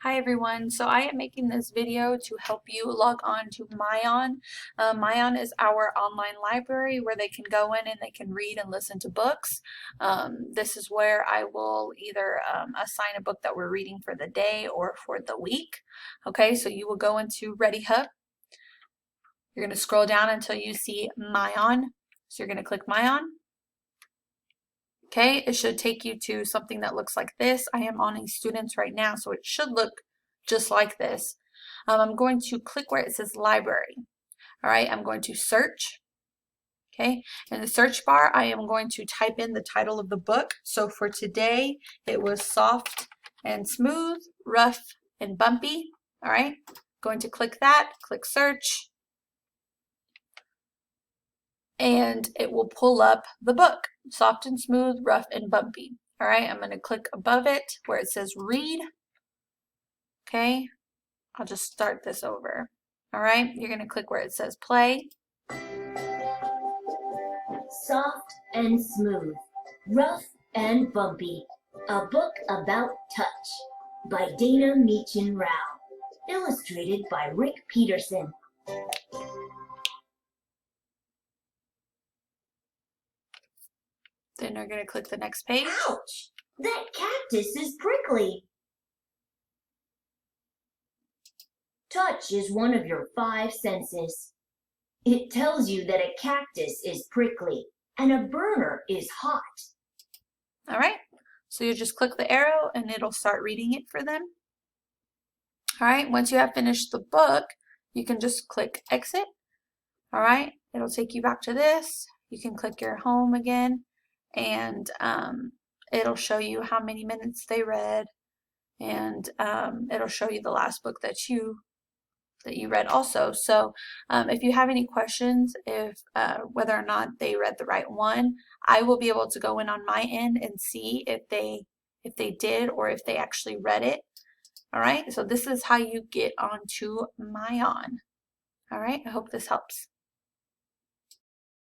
Hi everyone, so I am making this video to help you log on to Myon. Myon is our online library where they can go in and they can read and listen to books. This is where I will either assign a book that we're reading for the day or for the week. Okay, so you will go into ReadyHub. You're going to scroll down until you see Myon. So you're going to click Myon. Okay, it should take you to something that looks like this. I am on a students right now, so it should look just like this. I'm going to click where it says library. All right, I'm going to search. Okay, in the search bar, I am going to type in the title of the book. So for today, it was Soft and Smooth, Rough and Bumpy. All right, going to click that, click search, and it will pull up the book, Soft and Smooth, Rough and Bumpy. All right, I'm going to click above it where it says read. Okay, I'll just start this over. All right, you're going to click where it says play. Soft and Smooth, Rough and Bumpy, a book about touch by Dana Meechan Rao, illustrated by Rick Peterson. Then you're going to click the next page. Ouch! That cactus is prickly. Touch is one of your 5 senses. It tells you that a cactus is prickly and a burner is hot. All right, so you just click the arrow and it'll start reading it for them. All right, once you have finished the book, you can just click exit. All right, it'll take you back to this. You can click your home again and it'll show you how many minutes they read, and it'll show you the last book that you read also. So if you have any questions, if whether or not they read the right one, I will be able to go in on my end and see if they did or if they actually read it. All right, so this is how you get onto Myon. All right, I hope this helps.